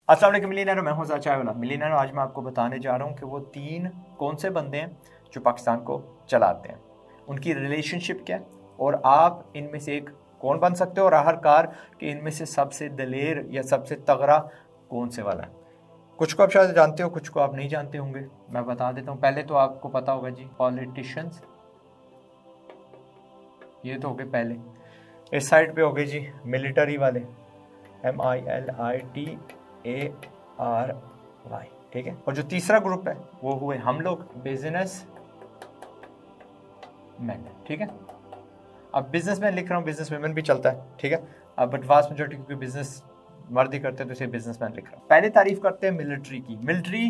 अस्सलाम वालेकुम मिलियनेयर, मैं हूं चाय वाला मिलियनेयर। आज मैं आपको बताने जा रहा हूं कि वो 3 कौन से बंदे हैं जो पाकिस्तान को चलाते हैं, उनकी रिलेशनशिप क्या है और आप इनमें से एक कौन बन सकते हो और आखिरकार कि इनमें से सबसे दलेर या सबसे तगड़ा कौन से वाला है। कुछ को आप शायद जानते हो, कुछ को आप नहीं जानते होंगे। मैं बता देता हूँ। पहले तो आपको पता होगा जी, पॉलिटिशियंस, ये तो हो गए पहले। इस साइड पे हो गए जी मिलिट्री वाले, MILITARY, ठीक है। और जो तीसरा ग्रुप है वो हुए हम लोग, बिजनेस मैन, ठीक है। अब बिजनेसमैन लिख रहा हूँ, बिजनेस वुमेन भी चलता है, ठीक है। अब बट वास्ट मेजोरिटी क्योंकि बिजनेस मर्द ही करते हैं तो इसे बिजनेसमैन लिख रहा हूँ। पहले तारीफ करते हैं मिलिट्री की। मिलिट्री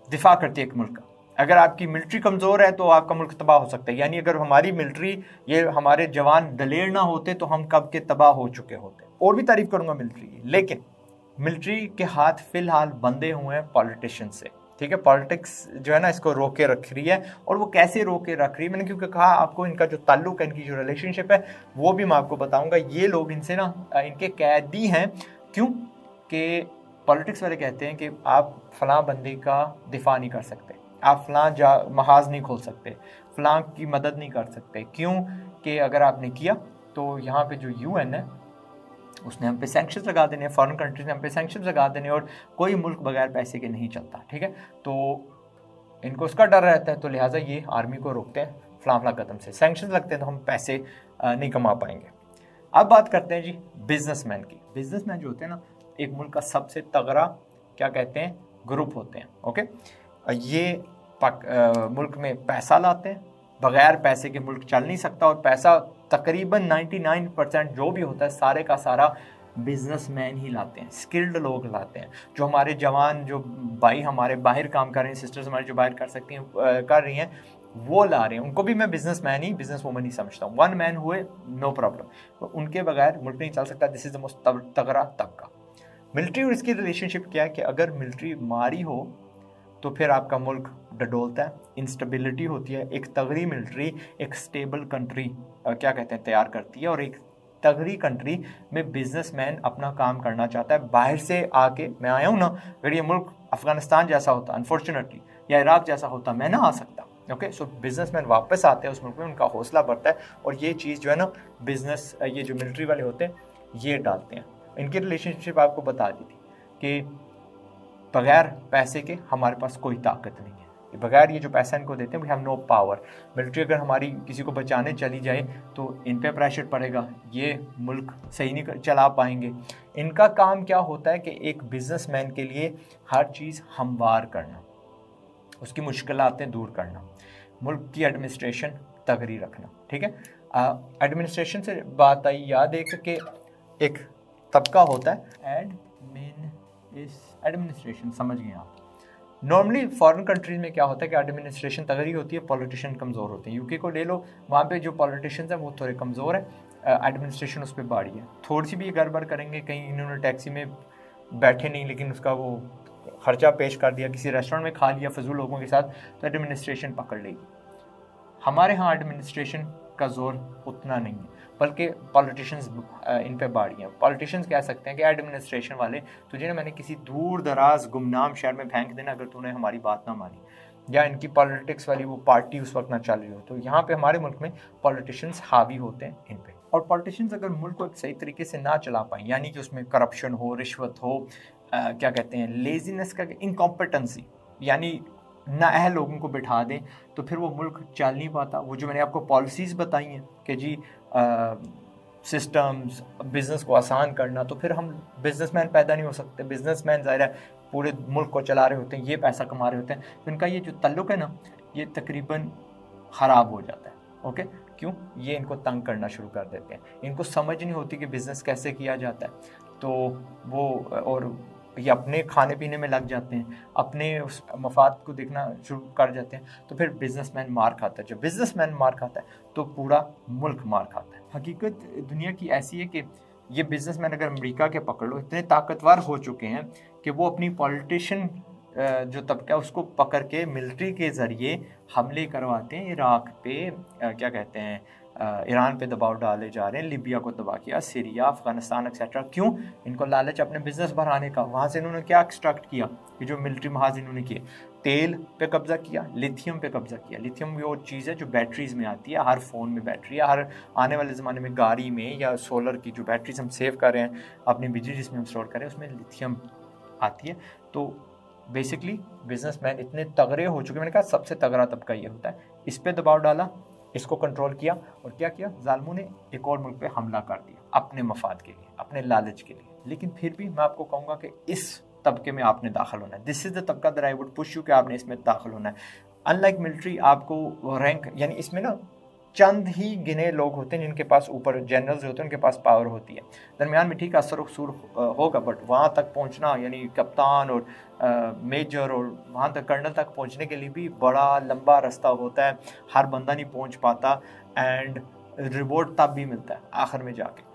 दिफा करती है एक मुल्क का। अगर आपकी मिलिट्री कमज़ोर है तो आपका मुल्क तबाह हो सकता है। यानी अगर हमारी मिलिट्री, ये हमारे जवान दलेर ना होते तो हम कब के तबाह हो चुके होते। और भी तारीफ करूंगा मिलिट्री की, लेकिन मिलिट्री के हाथ फिलहाल बंधे हुए हैं पॉलिटिशियन से, ठीक है। पॉलिटिक्स जो है ना, इसको रोके रख रही है। और वो कैसे रोके रख रही है, मैंने क्योंकि कहा आपको इनका जो ताल्लुक है, इनकी जो रिलेशनशिप है वो भी मैं आपको बताऊंगा। ये लोग इनसे ना इनके कैदी हैं। क्यों कि पॉलिटिक्स वाले कहते हैं कि आप फलां बंदे का दिफा नहीं कर सकते, आप फलां महाज नहीं खोल सकते, फलां की मदद नहीं कर सकते। क्यों कि अगर आपने किया तो यहाँ पे जो UN है उसने हम पे सैंक्शंस लगा देने, फॉरेन कंट्रीज ने हम पे सैंक्शंस लगा देने, और कोई मुल्क बगैर पैसे के नहीं चलता, ठीक है। तो इनको उसका डर रहता है, तो लिहाजा ये आर्मी को रोकते हैं फलां कदम से। सैंक्शंस लगते हैं तो हम पैसे नहीं कमा पाएंगे। अब बात करते हैं जी बिजनेसमैन की। बिजनेसमैन जो होते हैं ना, एक मुल्क का सबसे तगड़ा क्या कहते हैं ग्रुप होते हैं, ओके। ये मुल्क में पैसा लाते हैं। बगैर पैसे के मुल्क चल नहीं सकता, और पैसा तकरीबन 99% जो भी होता है सारे का सारा बिजनेसमैन ही लाते हैं, स्किल्ड लोग लाते हैं। जो हमारे जवान, जो भाई हमारे बाहर काम कर रहे हैं, सिस्टर्स हमारे जो बाहर कर सकती हैं कर रही हैं, वो ला रहे हैं। उनको भी मैं बिजनेसमैन ही, बिजनेस वूमन ही समझता हूँ। वन मैन हुए नो प्रॉब्लम, तो उनके बगैर मुल्क नहीं चल सकता। दिस इज द मोस्ट तगड़ा तबका। मिलिट्री और इसकी रिलेशनशिप क्या है कि अगर मिलिट्री मारी हो तो फिर आपका मुल्क डडोलता है, इंस्टेबिलिटी होती है। एक तगड़ी मिलिट्री एक स्टेबल कंट्री क्या कहते हैं तैयार करती है, और एक तगड़ी कंट्री में बिजनेसमैन अपना काम करना चाहता है। बाहर से आके मैं आया हूँ ना, अगर ये मुल्क अफगानिस्तान जैसा होता अनफॉर्चुनेटली, या इराक जैसा होता, मैं ना आ सकता, ओके। सो बिजनेसमैन वापस आते हैं उस मुल्क में, उनका हौसला बढ़ता है, और ये चीज़ जो है ना बिजनेस, ये जो मिलिट्री वाले होते हैं ये डालते हैं। इनकी रिलेशनशिप आपको बता दी थी कि बगैर पैसे के हमारे पास कोई ताकत नहीं है। बगैर ये जो पैसा इनको देते हैं, we have no power. Military अगर हमारी किसी को बचाने चली जाए तो इन पे प्रेशर पड़ेगा, ये मुल्क सही नहीं चला पाएंगे। इनका काम क्या होता है कि एक बिजनेसमैन के लिए हर चीज़ हमवार करना, उसकी मुश्किलातें दूर करना, मुल्क की एडमिनिस्ट्रेशन तगड़ी रखना, ठीक है। एडमिनिस्ट्रेशन से बात आई, याद एक तबका होता है एडमिनिस्ट्रेशन, समझ गए आप। नॉर्मली फॉरेन कंट्रीज में क्या होता है कि एडमिनिस्ट्रेशन तगड़ी होती है, पॉलिटिशियन कमज़ोर होते हैं। यूके को ले लो, वहाँ पे जो पॉलिटिशियंस हैं वो थोड़े कमज़ोर है, एडमिनिस्ट्रेशन उस पर भारी है। थोड़ी सी भी गड़बड़ करेंगे, कहीं इन्होंने टैक्सी में बैठे नहीं लेकिन उसका वो खर्चा पेश कर दिया, किसी रेस्टोरेंट में खा लिया फजूल लोगों के साथ, तो एडमिनिस्ट्रेशन पकड़ लेगी। हमारे यहाँ एडमिनिस्ट्रेशन का जोर उतना नहीं है, बल्कि पॉलिटिशियंस इन पे बाड़ी हैं। पॉलिटिशियंस कह सकते हैं कि एडमिनिस्ट्रेशन वाले, तुझे ना मैंने किसी दूर दराज गुमनाम शहर में फेंक देना अगर तूने हमारी बात ना मानी, या इनकी पॉलिटिक्स वाली वो पार्टी उस वक्त ना चल रही हो। तो यहाँ पे हमारे मुल्क में पॉलिटिशियंस हावी होते हैं इन पे। और पॉलिटिशियंस अगर मुल्क को एक सही तरीके से ना चला पाएँ, यानी कि उसमें करप्शन हो, रिश्वत हो, क्या कहते हैं लेजीनेस का, इनकॉम्पिटेंसी, यानी नाअहल लोगों को बिठा दें, तो फिर वो मुल्क चल नहीं पाता। वो जो मैंने आपको पॉलिसीज़ बताई हैं कि जी सिस्टम्स, बिज़नेस को आसान करना, तो फिर हम बिजनेसमैन पैदा नहीं हो सकते। बिजनेसमैन ज़ाहिर है पूरे मुल्क को चला रहे होते हैं, ये पैसा कमा रहे होते हैं, तो इनका ये जो ताल्लुक है ना, ये तकरीबन ख़राब हो जाता है, ओके। क्यों? ये इनको तंग करना शुरू कर देते हैं, इनको समझ नहीं होती कि बिज़नेस कैसे किया जाता है, तो वो और ये अपने खाने पीने में लग जाते हैं, अपने उस मफाद को देखना शुरू कर जाते हैं, तो फिर बिजनेसमैन मार खाता है। जब बिजनेसमैन मार खाता है तो पूरा मुल्क मार खाता है। हकीकत दुनिया की ऐसी है कि ये बिजनेसमैन अगर अमेरिका के पकड़ लो, इतने ताकतवर हो चुके हैं कि वो अपनी पॉलिटिशियन जो तबका है उसको पकड़ के मिलिट्री के ज़रिए हमले करवाते हैं इराक पे, क्या कहते हैं ईरान पे दबाव डाले जा रहे हैं, लिबिया को तबाह किया, सीरिया, अफगानिस्तान एक्सेट्रा। क्यों? इनको लालच अपने बिजनेस बढ़ाने का। वहाँ से इन्होंने क्या एक्सट्रैक्ट किया? ये जो मिलिट्री महाज इन्होंने किए, तेल पे कब्जा किया, लिथियम पे कब्जा किया। लिथियम वो चीज़ है जो बैटरीज में आती है, हर फ़ोन में बैटरी है, हर आने वाले ज़माने में गाड़ी में या सोलर की जो बैटरीज हम सेव कर रहे हैं, अपनी बिजली जिसमें हम स्टोर कर रहे हैं, उसमें लिथियम आती है। तो बेसिकली बिजनेसमैन इतने तगड़े हो चुके, मैंने कहा सबसे तगड़ा तबका ये होता है। इस पे दबाव डाला, इसको कंट्रोल किया, और क्या किया? जालिमों ने एक और मुल्क पे हमला कर दिया अपने मफाद के लिए, अपने लालच के लिए। लेकिन फिर भी मैं आपको कहूँगा कि इस तबके में आपने दाखिल होना है। दिस इज द तबका that I would push you कि आपने इसमें दाखिल होना है। अनलाइक मिलिट्री, आपको रैंक, यानी इसमें ना चंद ही गिने लोग होते हैं जिनके पास ऊपर जनरल्स होते हैं, उनके पास पावर होती है। दरमियान में ठीक असर कसूर होगा, बट वहाँ तक पहुँचना, यानी कप्तान और मेजर और वहाँ तक कर्नल तक पहुँचने के लिए भी बड़ा लंबा रास्ता होता है। हर बंदा नहीं पहुँच पाता, एंड रिवॉर्ड तब भी मिलता है आखिर में जाके।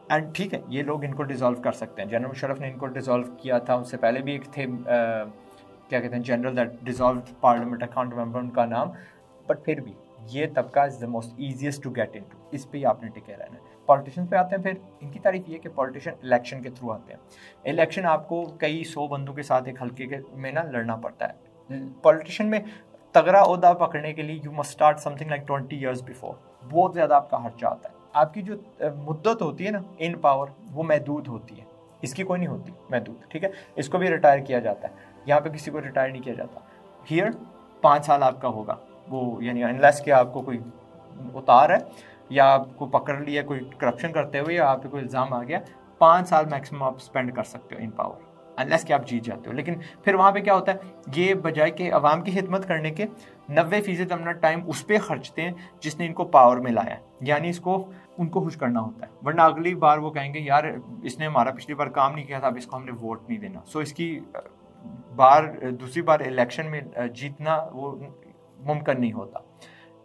एंड ठीक है, ये लोग इनको डिसॉल्व कर सकते हैं। जनरल मुशर्रफ ने इनको डिसॉल्व किया था, उससे पहले भी एक थे क्या कहते हैं, general that dissolve parliament, I can't remember उनका नाम। बट फिर भी ये तबका is the most easiest to get into, इस पे ही आपने टिके रहना है। पॉलिटिशियन पे आते हैं, फिर इनकी तारीफ ये कि पॉलिटिशियन इलेक्शन के थ्रू आते हैं। इलेक्शन आपको कई 100 बंदों के साथ एक हल्के के में ना लड़ना पड़ता है। पॉलिटिशियन में तगड़ा ओहदा पकड़ने के लिए you must start something like 20 years before. बहुत ज़्यादा आपका खर्चा आता है। आपकी जो मुद्दत होती है ना इन पावर, वो महदूद होती है, इसकी कोई नहीं होती महदूद, ठीक है। इसको भी रिटायर किया जाता है, यहाँ पे किसी को रिटायर नहीं किया जाता। हियर 5 साल आपका होगा वो, यानी अनलेस कि आपको कोई उतार है या आपको पकड़ लिया कोई करप्शन करते हुए या आप पे कोई इल्ज़ाम आ गया, 5 साल मैक्सिमम आप स्पेंड कर सकते हो इन पावर, अनलेस कि आप जीत जाते हो। लेकिन फिर वहाँ पे क्या होता है, ये बजाय के अवाम की खिदमत करने के 90% अपना टाइम उस पर खर्चते हैं जिसने इनको पावर में लाया, यानी इसको उनको खुश करना होता है। वरना अगली बार वो कहेंगे यार इसने हमारा पिछली बार काम नहीं किया था, अब इसको हमने वोट नहीं देना। सो इसकी दूसरी बार इलेक्शन में जीतना वो मुमकिन नहीं होता।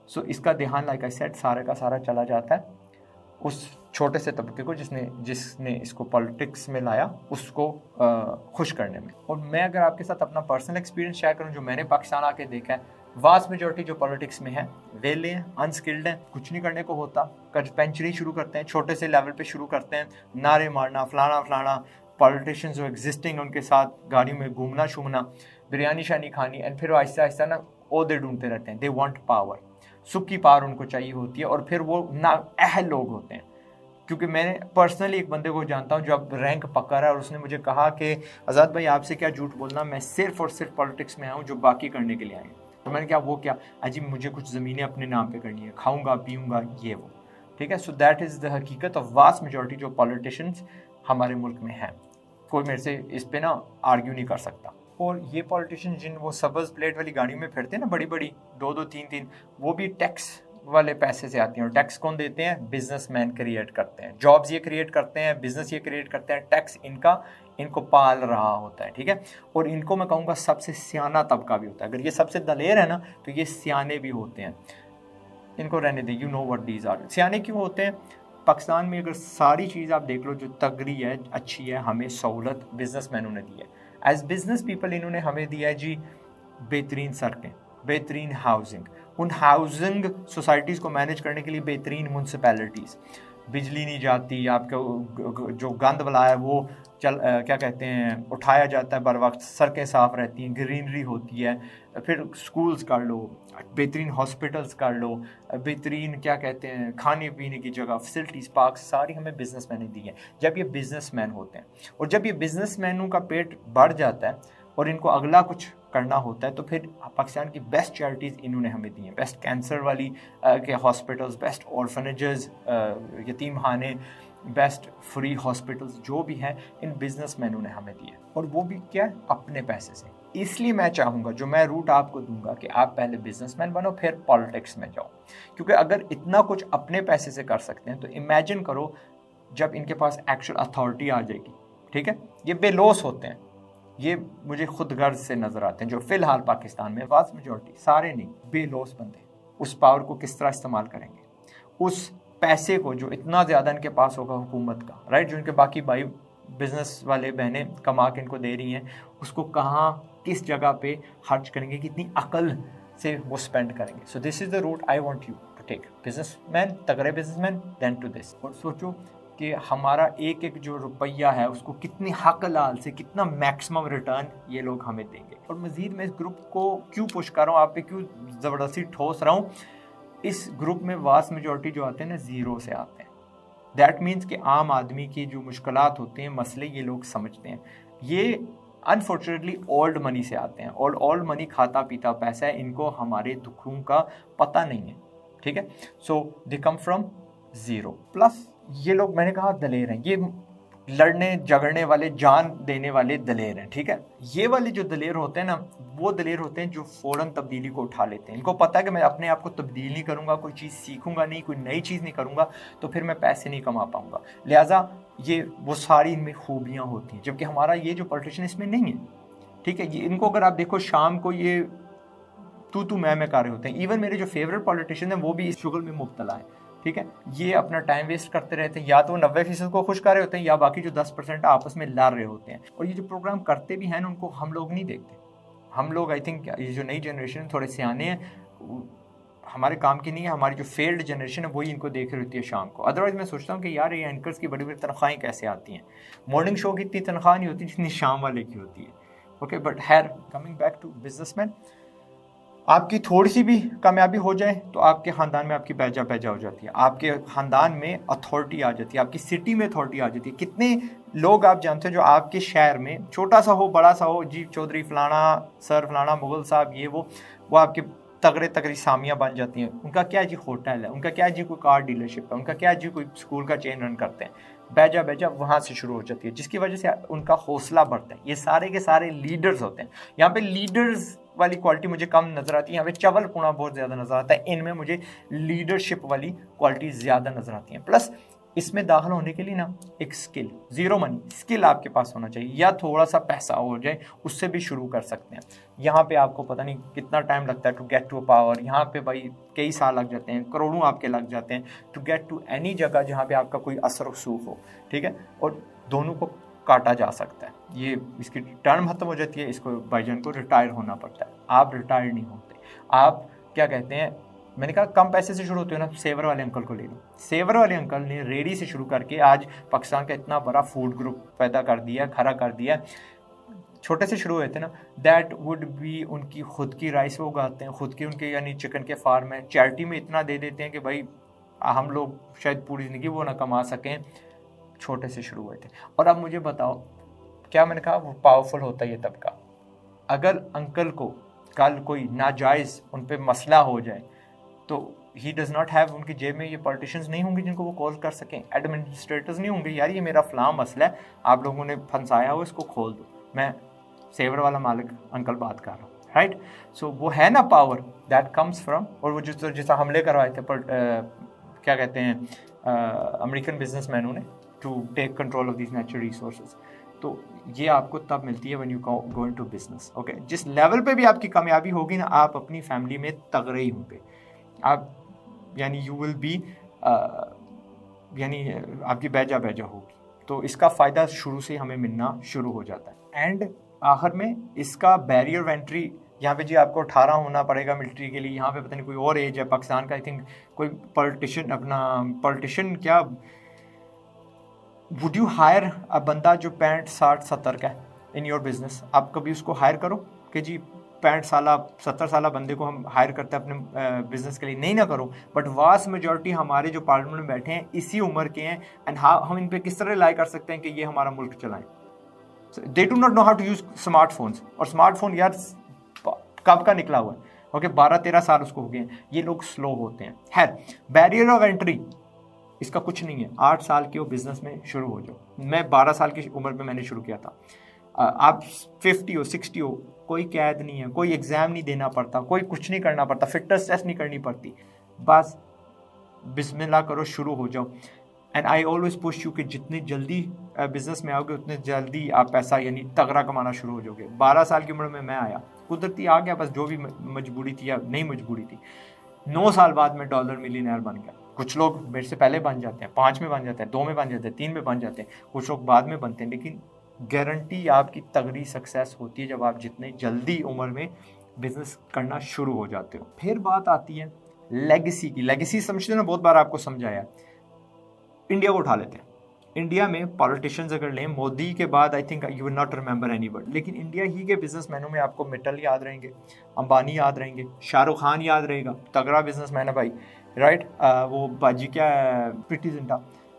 सो इसका ध्यान, लाइक आई सेड, सारे का सारा चला जाता है उस छोटे से तबके को जिसने इसको पॉलिटिक्स में लाया, उसको खुश करने में। और मैं अगर आपके साथ अपना पर्सनल एक्सपीरियंस शेयर करूं, जो मैंने पाकिस्तान आके देखा है, वास्ट मेजॉरिटी जो पॉलिटिक्स में है वेले हैं, अनस्किल्ड हैं, कुछ नहीं करने को होता, पैंचरी शुरू करते हैं, छोटे से लेवल पे शुरू करते हैं, नारे मारना, फलाना। पॉलिटिशियंस जो एग्जिस्टिंग, उनके साथ गाड़ियों में घूमना शूमना, बिरयानी शानी खानी, एंड फिर आहिस्ता आहिस्ता ना ओहदे ढूंढते रहते हैं। दे वांट पावर, सुख की पावर उनको चाहिए होती है, और फिर वो ना अहल लोग होते हैं। क्योंकि मैंने पर्सनली एक बंदे को जानता हूँ जो अब रैंक पकड़ है, और उसने मुझे कहा कि आज़ाद भाई आपसे क्या झूठ बोलना, मैं सिर्फ और सिर्फ पॉलिटिक्स में आया हूँ जो बाकी करने के लिए आए। तो मैंने कहा वो क्या? अजी मुझे कुछ ज़मीनें अपने नाम पे करनी है, खाऊंगा पीऊँगा ये वो, ठीक है। सो दैट इज़ द हकीकत ऑफ वास्ट मेजॉरिटी जो पॉलिटिशियंस हमारे मुल्क में हैं। कोई मेरे से इस पे ना आर्ग्यू नहीं कर सकता। और ये पॉलिटिशियन जिन वो सब्ज़ प्लेट वाली गाड़ियों में फिरते हैं ना, बड़ी बड़ी 2-2 3-3, वो भी टैक्स वाले पैसे से आती हैं। और टैक्स कौन देते हैं? बिजनेसमैन क्रिएट करते हैं, जॉब्स ये क्रिएट करते हैं, बिजनेस ये क्रिएट करते हैं, टैक्स इनको पाल रहा होता है, ठीक है। और इनको मैं कहूँगा सबसे सियाना तबका भी होता है। अगर ये सबसे दलेर है ना, तो ये सियाने भी होते हैं। इनको रहने दें, you know what these are. सियाने क्यों होते हैं? पाकिस्तान में अगर सारी चीज़ आप देख लो जो तगड़ी है, अच्छी है, हमें सहूलत बिजनेसमैनों ने दी है। एज बिजनेस पीपल इन्होंने हमें दिया है जी बेहतरीन सड़कें, बेहतरीन हाउसिंग, उन हाउसिंग सोसाइटीज़ को मैनेज करने के लिए बेहतरीन म्यूनसिपैलिटीज़, बिजली नहीं जाती, आपका जो गंद बला है वो क्या कहते हैं उठाया जाता है बर वक्त, सड़कें साफ़ रहती हैं, ग्रीनरी होती है, फिर स्कूल्स कर लो, बेहतरीन हॉस्पिटल्स कर लो, बेहतरीन क्या कहते हैं खाने पीने की जगह, फैसिलिटीज़, पार्क, सारी हमें बिजनेसमैन ने दी है जब ये बिजनेसमैन होते हैं। और जब ये बिजनेसमैनों का पेट बढ़ जाता है और इनको अगला कुछ करना होता है, तो फिर पाकिस्तान की बेस्ट चैरिटीज़ इन्होंने हमें दी हैं। बेस्ट कैंसर वाली के हॉस्पिटल्स, बेस्ट ऑर्फनेजेस, यतीम खाने, बेस्ट फ्री हॉस्पिटल्स जो भी हैं, इन बिजनेसमैनों ने हमें दिए, और वो भी क्या है? अपने पैसे से। इसलिए मैं चाहूँगा, जो मैं रूट आपको दूंगा, कि आप पहले बिजनेसमैन बनो फिर पॉलिटिक्स में जाओ। क्योंकि अगर इतना कुछ अपने पैसे से कर सकते हैं, तो इमेजिन करो जब इनके पास एक्चुअल अथॉरिटी आ जाएगी, ठीक है। ये बेलौस होते हैं, ये मुझे खुद गर्ज से नज़र आते हैं जो फ़िलहाल पाकिस्तान में वास्ट मेजॉरिटी, सारे नहीं, बेलौस बंदे उस पावर को किस तरह इस्तेमाल करेंगे, उस पैसे को जो इतना ज़्यादा इनके पास होगा हुकूमत का, राइट, जो इनके बाकी भाई बिजनेस वाले बहनें कमा के इनको दे रही हैं, उसको कहाँ किस जगह पे खर्च करेंगे, कितनी अकल से वो स्पेंड करेंगे। So this is the route I want you to ठीक, बिजनेसमैन, तगड़े बिजनेसमैन, देन टू दिस। और सोचो कि हमारा एक एक जो रुपया है उसको कितनी हक लाल से कितना मैक्सिमम रिटर्न ये लोग हमें देंगे। और मजीद मैं इस ग्रुप को क्यों पुश कर रहा हूँ, आप पे क्यों ज़बरदस्ती ठोस रहा हूँ, इस ग्रुप में वास्ट मेजॉरिटी जो आते हैं ना ज़ीरो से आते हैं। दैट मीन्स कि आम आदमी की जो मुश्किलात होते हैं, मसले ये लोग समझते हैं। ये अनफॉर्चुनेटली ओल्ड मनी से आते हैं और ओल्ड मनी खाता पीता पैसा है, इनको हमारे दुखों का पता नहीं है, ठीक है। सो दे कम फ्रॉम ज़ीरो। प्लस ये लोग, मैंने कहा दलेर हैं, ये लड़ने झगड़ने वाले, जान देने वाले दलेर हैं, ठीक है। ये वाले जो दलेर होते हैं ना, वो दलेर होते हैं जो फ़ौरन तब्दीली को उठा लेते हैं। इनको पता है कि मैं अपने आप को तब्दील नहीं करूँगा, कोई चीज़ सीखूंगा नहीं, कोई नई चीज़ नहीं करूँगा, तो फिर मैं पैसे नहीं कमा पाऊँगा। लिहाजा ये वो सारी इनमें खूबियाँ होती हैं, जबकि हमारा ये जो पॉलिटिशियन इसमें नहीं है, ठीक है। ये इनको अगर आप देखो शाम को ये तू मैं कर रहे होते हैं। इवन मेरे जो फेवरेट पॉलिटिशियन हैं वो भी इस शुगल में मुब्तला है, ठीक है। ये अपना टाइम वेस्ट करते रहते हैं, या तो 90% को खुश कर रहे होते हैं या बाकी जो 10% आपस में लड़ रहे होते हैं। और ये जो प्रोग्राम करते भी हैं उनको हम लोग नहीं देखते। हम लोग, आई थिंक ये जो नई जनरेशन थोड़े सियाने हैं, हमारे काम की नहीं है, हमारी जो फेल्ड जनरेशन है वही इनको देख रही होती है शाम को। अदरवाइज मैं सोचता हूँ कि यार ये एंकर्स की बड़ी बड़ी तनख्वाहें कैसे आती हैं। मॉर्निंग शो की इतनी तनख्वाह नहीं होती जितनी शाम वाले की होती है, okay. But here coming back to businessman, आपकी थोड़ी सी भी कामयाबी हो जाए तो आपके ख़ानदान में आपकी पैजा हो जाती है, आपके ख़ानदान में अथॉरिटी आ जाती है, आपकी सिटी में अथॉरिटी आ जाती है। कितने लोग आप जानते हो जो आपके शहर में, छोटा सा हो बड़ा सा हो, जी चौधरी फलाना, सर फलाना, मुगल साहब, ये वो आपके तगड़ी सामियाँ बन जाती हैं। उनका क्या जी होटल है, उनका क्या जी कोई कार डीलरशिप है, उनका क्या जी कोई स्कूल का चेन रन करते हैं। बैजा वहाँ से शुरू हो जाती है, जिसकी वजह से उनका हौसला बढ़ता है। ये सारे के सारे लीडर्स होते हैं। यहाँ पे लीडर्स वाली क्वालिटी मुझे कम नज़र आती है, यहाँ पे चवलपुना बहुत ज़्यादा नज़र आता है। इनमें मुझे लीडरशिप वाली क्वालिटी ज़्यादा नज़र आती हैं। प्लस इसमें दाखिल होने के लिए ना एक स्किल, ज़ीरो मनी स्किल आपके पास होना चाहिए, या थोड़ा सा पैसा हो जाए उससे भी शुरू कर सकते हैं। यहाँ पे आपको पता नहीं कितना टाइम लगता है टू गेट टू पावर। यहाँ पे भाई कई साल लग जाते हैं, करोड़ों आपके लग जाते हैं टू गेट टू एनी जगह जहाँ पे आपका कोई असर रसूख हो, ठीक है। और दोनों को काटा जा सकता है। ये इसकी टर्म खत्म हो जाती है, इसको भाईजान को रिटायर होना पड़ता है। आप रिटायर नहीं होते, आप क्या कहते हैं, मैंने कहा कम पैसे से शुरू होते हो ना, सेवर वाले अंकल को ले लो। सेवर वाले अंकल ने रेडी से शुरू करके आज पाकिस्तान का इतना बड़ा फूड ग्रुप पैदा कर दिया, खड़ा कर दिया। छोटे से शुरू हुए थे ना, दैट वुड बी, उनकी खुद की राइस वो उगाते हैं, खुद की उनके यानी चिकन के फार्म है, चैरिटी में इतना दे देते हैं कि भाई हम लोग शायद पूरी ज़िंदगी वो ना कमा सकें। छोटे से शुरू हुए थे। और अब मुझे बताओ, क्या मैंने कहा वो पावरफुल होता है ये तबका। अगर अंकल को कल कोई नाजायज़ उन पर मसला हो जाए तो ही डज़ नॉट हैव, उनकी जेब में ये पॉलिटिशियंस नहीं होंगे जिनको वो कॉल कर सकें, एडमिनिस्ट्रेटर्स नहीं होंगे, यार ये मेरा फ़लाँ मसला है, आप लोगों ने फंसाया हो, इसको खोल दो, मैं सेवर वाला मालिक अंकल बात कर रहा हूँ, राइट। सो वो है ना पावर दैट कम्स फ्रॉम। और वो जिस हमले करवाए थे क्या कहते हैं अमेरिकन बिजनेसमैनों ने to take control of this natural resources, तो ये आपको तब मिलती है when you go into business, okay. जिस लेवल पे भी आपकी कामयाबी होगी ना, आप अपनी फैमिली में तगड़े ही होंगे, आप यानी यू विल बी यानी आपकी बैजा होगी। तो इसका फ़ायदा शुरू से हमें मिलना शुरू हो जाता है। एंड आखिर में इसका बैरियर ऑफ एंट्री, यहाँ पे जी आपको 18 होना पड़ेगा मिलिट्री के लिए, यहाँ पे पता नहीं कोई और एज है पाकिस्तान का, आई थिंक कोई पॉलिटिशियन क्या, वुड यू हायर अ बंदा जो 65, 60, 70 का है इन योर बिजनेस, आप कभी उसको हायर करो कि जी 65 साल 70 साल बंदे को हम हायर करते हैं अपने बिजनेस के लिए, नहीं ना करो। बट वास्ट मेजॉरिटी हमारे जो पार्लियामेंट में बैठे हैं इसी उम्र के हैं, एंड हम इन पे किस तरह रिलाई कर सकते हैं कि ये हमारा मुल्क चलाएं। They do not know how to use smartphones, और स्मार्टफोन यार कब का निकला हुआ है, ओके 12-13 साल उसको हो गए हैं। ये लोग स्लो होते हैं। है बैरियर ऑफ एंट्री इसका कुछ नहीं है, 8 साल के हो बिजनेस में शुरू हो जाओ। मैं 12 साल की उम्र में मैंने शुरू किया था। आप 50 हो 60 हो, कोई कैद नहीं है, कोई एग्ज़ाम नहीं देना पड़ता, कोई कुछ नहीं करना पड़ता, फिटनेस टेस्ट नहीं करनी पड़ती, बस बिस्मिल्लाह करो, शुरू हो जाओ। And I always push you कि जितनी जल्दी बिजनेस में आओगे उतने जल्दी आप पैसा यानी तगड़ा कमाना शुरू हो जाओगे। 12 साल की उम्र में मैं आया, कुदरती आ गया, बस जो भी मजबूरी थी या नहीं मजबूरी थी। 9 साल बाद में डॉलर मिलियनर बन गया। कुछ लोग मेरे से पहले बन जाते हैं, 5 में बन जाते हैं, 2 में बन जाते हैं, 3 में बन जाते हैं, कुछ लोग बाद में बनते हैं। लेकिन गारंटी आपकी तगड़ी सक्सेस होती है जब आप जितने जल्दी उम्र में बिजनेस करना शुरू हो जाते हो। फिर बात आती है लेगेसी की, लेगेसी समझते हो ना, बहुत बार आपको समझाया। इंडिया को उठा लेते हैं। इंडिया में पॉलिटिशियंस अगर लें, मोदी के बाद I think you will not remember anybody, लेकिन इंडिया ही के बिजनेसमैनों में आपको मित्तल याद रहेंगे, अंबानी याद रहेंगे, शाहरुख खान याद रहेगा, तगड़ा बिजनेसमैन है भाई, राइट। वो बाजी क्या है, प्रीति जिंटा,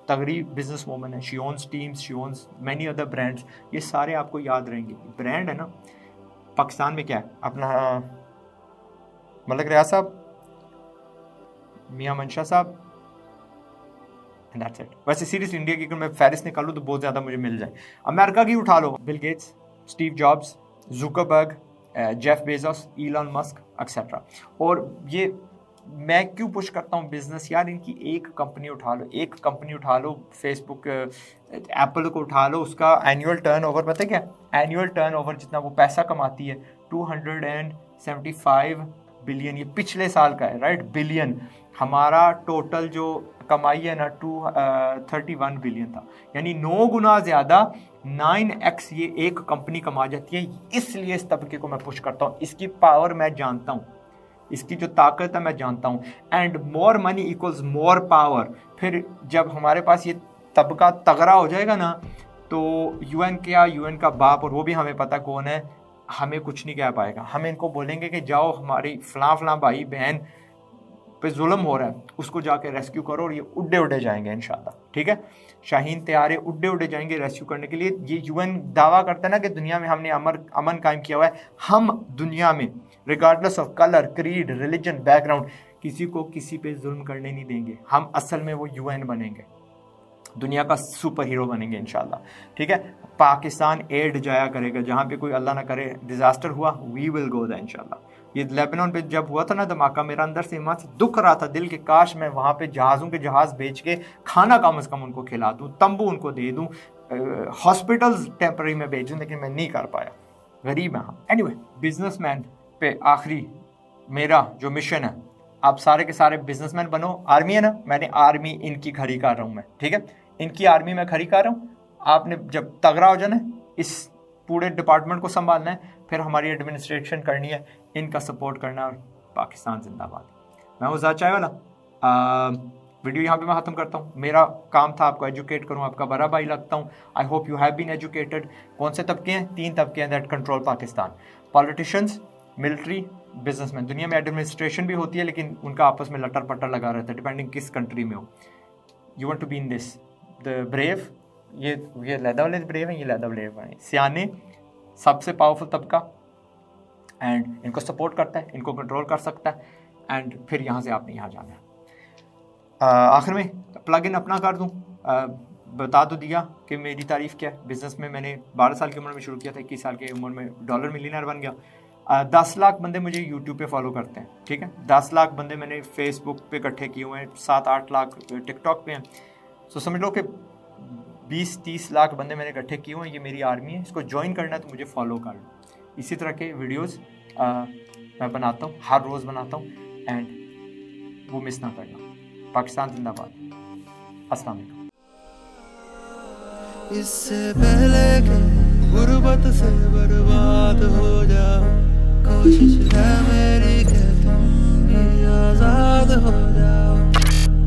तगड़ी बिजनेस वूमन है, she owns teams, she owns many other brands, ये सारे आपको याद रहेंगे। ब्रांड है ना। पाकिस्तान में क्या है अपना, मलक रियाज साहब, मियां मंशा साहब, एंड दैट्स इट। वैसे सीरियस इंडिया की अगर मैं फहरिस्त निकालूँ तो बहुत ज़्यादा मुझे मिल जाए। अमेरिका की उठा लो, Bill Gates, Steve Jobs, Zuckerberg, Jeff Bezos, Elon Musk etcetera. और ये मैं क्यों पुश करता हूँ बिजनेस, यार इनकी एक कंपनी उठा लो, एक कंपनी उठा लो, फेसबुक, एप्पल को उठा लो, उसका एनुअल टर्नओवर पता है क्या, एनुअल टर्नओवर जितना वो पैसा कमाती है 275 बिलियन, ये पिछले साल का है, राइट, बिलियन। हमारा टोटल जो कमाई है ना 231 बिलियन था, यानी 9 गुना ज़्यादा, 9x ये एक कंपनी कमा जाती है। इसलिए इस तबके को मैं पुश करता हूँ, इसकी पावर मैं जानता हूँ, इसकी जो ताकत है मैं जानता हूँ। And more money equals more power. फिर जब हमारे पास ये तबका तगड़ा हो जाएगा ना, तो यूएन क्या, यूएन का बाप, और वो भी हमें पता कौन है, हमें कुछ नहीं कह पाएगा। हम इनको बोलेंगे कि जाओ हमारी फलां भाई बहन पे जुल्म हो रहा है, उसको जाके रेस्क्यू करो, और ये उड्डे उड्डे जाएंगे इंशाल्लाह, ठीक है। शाहीन तैयार है, उड्डे उड्डे जाएंगे रेस्क्यू करने के लिए। ये यूएन दावा करता है ना कि दुनिया में हमने अमन कायम किया हुआ है। हम दुनिया में regardless of colour, creed, religion, background, किसी को किसी पे जुल्म करने नहीं देंगे। हम असल में वो यूएन बनेंगे, दुनिया का सुपर हीरो बनेंगे इंशाल्लाह, ठीक है। पाकिस्तान एड जाया करेगा जहाँ पे कोई अल्लाह ना करे डिजास्टर हुआ, वी विल गो दैट इंशाल्लाह। ये लेबनान पे जब हुआ था ना धमाका, मेरा अंदर से वहाँ से दुख रहा था दिल के, काश मैं वहाँ पे जहाज़ों के जहाज़ बेच के खाना कम से कम उनको खिला दूँ, तंबू उनको दे दूँ, हॉस्पिटल्स टेम्पररी में भेज दूँ, लेकिन मैं नहीं कर पाया, गरीब है। एनीवे, बिजनेसमैन पे आखिरी मेरा जो मिशन है, आप सारे के सारे बिजनेसमैन बनो। आर्मी है ना, मैंने आर्मी इनकी खड़ी कर रहा हूँ मैं, ठीक है, इनकी आर्मी में खड़ी कर रहा हूँ। आपने जब तगड़ा हो जाना, इस पूरे डिपार्टमेंट को संभालना है, फिर हमारी एडमिनिस्ट्रेशन करनी है, इनका सपोर्ट करना, और पाकिस्तान जिंदाबाद। मैं उज़ा चाय वाला, वीडियो यहाँ पे मैं ख़त्म करता हूँ। मेरा काम था आपको एजुकेट करूँ, आपका बड़ा भाई लगता हूँ। I hope you have been educated. कौन से तबके हैं? 3 तबके हैं that control Pakistan, politicians, military, businessman. दुनिया में एडमिनिस्ट्रेशन भी होती है, लेकिन उनका आपस में लटर पटर लगा रहता है, डिपेंडिंग किस कंट्री में हो। You want to be in this, the brave, ये लैदा वाले ब्रेव हैं, ये लैदा ब्रेव हैं, सियाने, सबसे पावरफुल तबका, एंड इनको सपोर्ट करता है, इनको कंट्रोल कर सकता है, एंड फिर यहाँ से आपने यहाँ जाना है। आखिर में प्लग इन अपना कर दूँ, बता तो दिया कि मेरी तारीफ़ क्या है। बिज़नेस में मैंने 12 साल की उम्र में शुरू किया था, 21 साल की उम्र में डॉलर मिलियनर बन गया। 10 लाख बंदे मुझे यूट्यूब पे फॉलो करते हैं, ठीक है, 10 लाख बंदे मैंने फेसबुक पे इकट्ठे किए हुए हैं, 7-8 लाख टिकटॉक पे हैं। सो समझ लो कि 20-30 लाख बंदे मैंने इकट्ठे किए हुए हैं। ये मेरी आर्मी है, इसको ज्वाइन करना है तो मुझे फॉलो कर लो। इसी तरह के वीडियोस मैं बनाता हूँ, हर रोज़ बनाता हूँ, एंड वो मिस ना करना। पाकिस्तान जिंदाबाद। अस्सलाम वालेकुम। इससे पहले कि गुर्बत से बर्बाद हो जाओ, कोशिश है मेरी कि तुम भी आजाद हो जाओ।